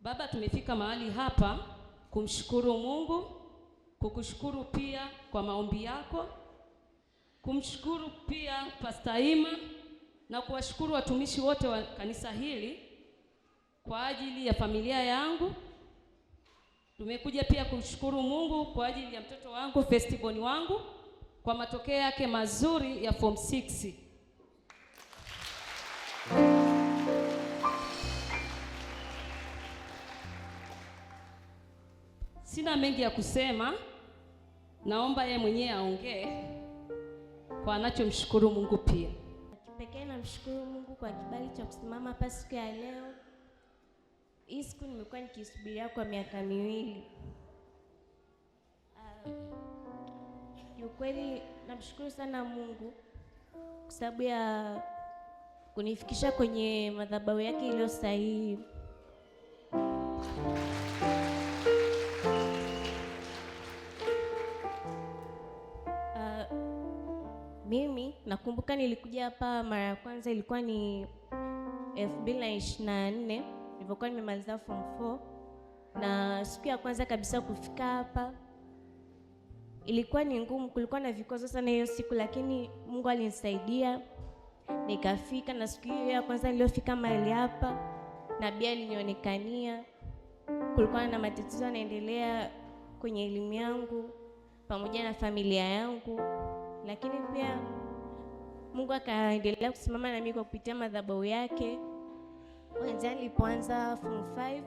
Baba, tumefika mahali hapa kumshukuru Mungu, kukushukuru pia kwa maombi yako, kumshukuru pia Pastor Ima na kuwashukuru watumishi wote wa kanisa hili kwa ajili ya familia yangu. Tumekuja pia kumshukuru Mungu kwa ajili ya mtoto wangu firstborn wangu kwa matokeo yake mazuri ya form 6. Sina mengi ya kusema, naomba yeye mwenyewe aongee kwa anachomshukuru Mungu pia. Kipekee namshukuru Mungu kwa kibali cha kusimama hapa siku ya leo. Hii siku nimekuwa nikisubiria kwa miaka miwili. Kiukweli namshukuru sana Mungu kwa sababu ya kunifikisha kwenye madhabahu yake iliyo sahihi. Mimi nakumbuka nilikuja hapa mara ya kwanza ilikuwa ni 2024 nilipokuwa nimemaliza form 4, na siku ya kwanza kabisa kufika hapa ilikuwa ni ngumu, kulikuwa na vikwazo sana hiyo siku, lakini Mungu alinisaidia nikafika. Na siku hiyo ya kwanza niliyofika mahali hapa, nabii alinionekania. Kulikuwa na matatizo yanaendelea kwenye elimu yangu pamoja na familia yangu, lakini pia Mungu akaendelea kusimama na mimi kwa kupitia madhabahu yake. Kwanza nilipoanza form 5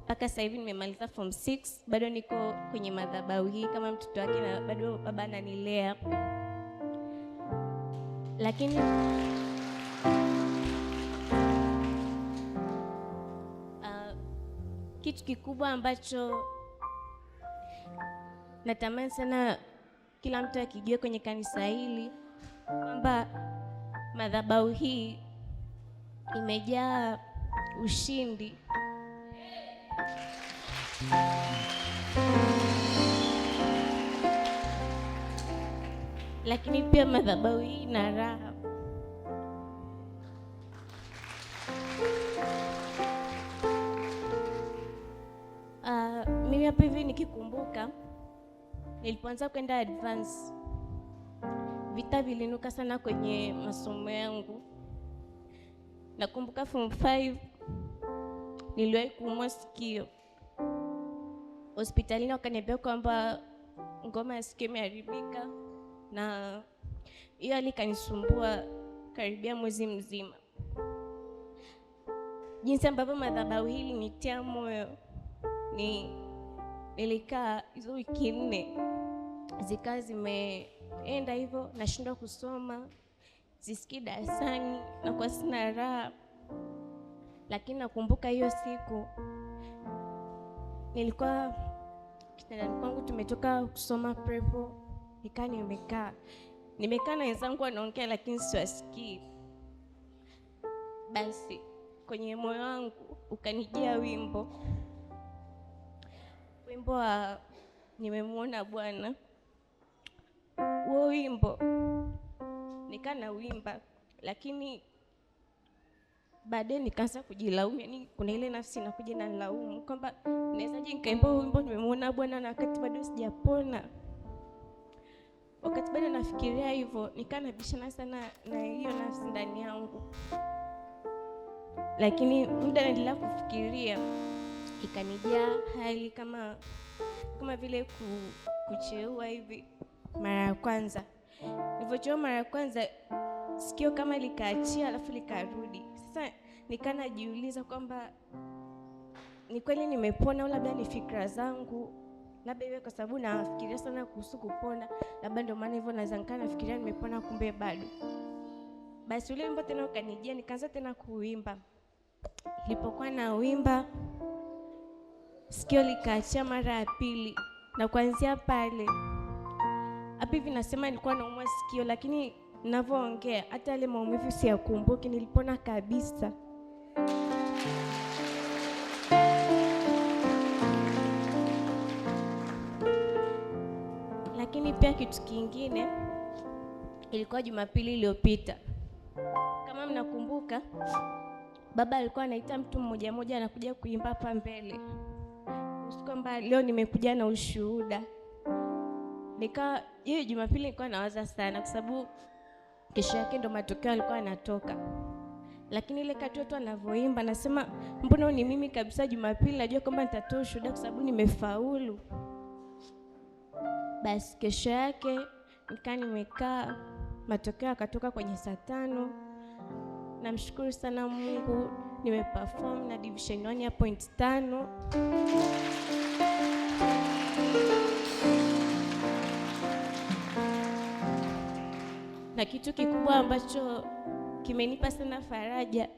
mpaka sasa hivi nimemaliza form 6, bado niko kwenye madhabahu hii kama mtoto wake na bado baba ananilea. Lakini kitu kikubwa ambacho natamani sana kila mtu akijue kwenye kanisa hili kwamba madhabahu hii imejaa ushindi. Lakini pia madhabahu hii ina raha. Mimi hapa hivi nikikumbuka nilipoanza kwenda advance, vita vilinuka sana kwenye masomo yangu. Nakumbuka form 5 niliwahi kuumwa sikio. Hospitalini wakaniambia kwamba ngoma ya sikio imeharibika, na hiyo hali kanisumbua karibia mwezi mzima. Jinsi ambavyo madhabahu hili nitia moyo, nilikaa hizo wiki 4 zikawa zimeenda hivyo, nashindwa kusoma, sisikii darasani na kwa sina raha. Lakini nakumbuka hiyo siku nilikuwa kitandani kwangu, tumetoka kusoma prepo, nikaa nimekaa na wenzangu wanaongea lakini siwasikii. Basi kwenye moyo wangu ukanijia wimbo wa nimemuona Bwana. Huo wimbo nikaa na wimba, lakini baadaye nikaanza kujilaumu. Yaani kuna ile nafsi inakuja na nilaumu kwamba nawezaje nikaimba wimbo nimemuona Bwana na wakati bado sijapona. Wakati bado nafikiria hivyo, nikaa nabishana sana na hiyo nafsi ndani yangu. Lakini muda naendelea kufikiria, ikanijia hali kama vile kucheua hivi mara ya kwanza. Nilipocheua mara ya kwanza, sikio kama likaachia alafu likarudi. Sasa nikaa najiuliza kwamba ni kweli nimepona au labda ni fikra zangu, labda iwe kwa sababu nafikiria sana kuhusu kupona, labda ndio maana hivyo naweza nikaa nafikiria nimepona kumbe bado. Basi ule wimbo tena ukanijia, nikaanza tena kuimba. Nilipokuwa na wimba, sikio likaachia mara ya pili, na kuanzia pale hapa hivi nasema nilikuwa naumwa sikio, lakini ninavyoongea hata ile maumivu siyakumbuki, nilipona kabisa. Lakini pia kitu kingine, ilikuwa Jumapili iliyopita, kama mnakumbuka, baba alikuwa anaita mtu mmoja mmoja anakuja kuimba hapa mbele. Kwamba leo nimekuja na ushuhuda. Hiyo Jumapili nilikuwa nawaza sana kwa sababu kesho yake ndo matokeo alikuwa yanatoka. Lakini ile kati watu wanavyoimba nasema mbona ni mimi kabisa, Jumapili najua kwamba nitatoa ushuhuda kwa sababu nimefaulu. Basi kesho yake nikaa nimekaa, matokeo yakatoka kwenye saa 5. Namshukuru sana Mungu, nimeperform na division 1 ya point 5. Na kitu kikubwa ambacho kimenipa sana faraja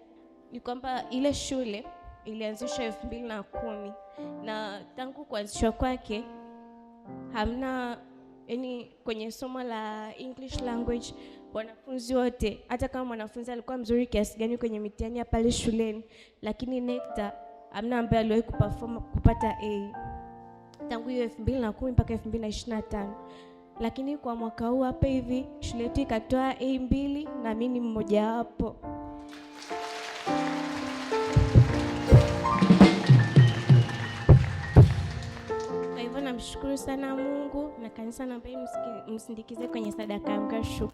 ni kwamba ile shule ilianzishwa 2010 na tangu kuanzishwa kwake hamna kwenye somo la English language wanafunzi wote, hata kama mwanafunzi alikuwa mzuri kiasi gani kwenye mitihani ya pale shuleni, lakini NECTA hamna ambaye aliwahi kuperform kupata A tangu hiyo 2010 mpaka 2025. Lakini kwa mwaka huu hapa hivi shule yetu ikatoa A2 na mimi ni mmoja wapo. Kwa hivyo namshukuru sana Mungu na kanisa, naomba msindikize kwenye sadaka yangu.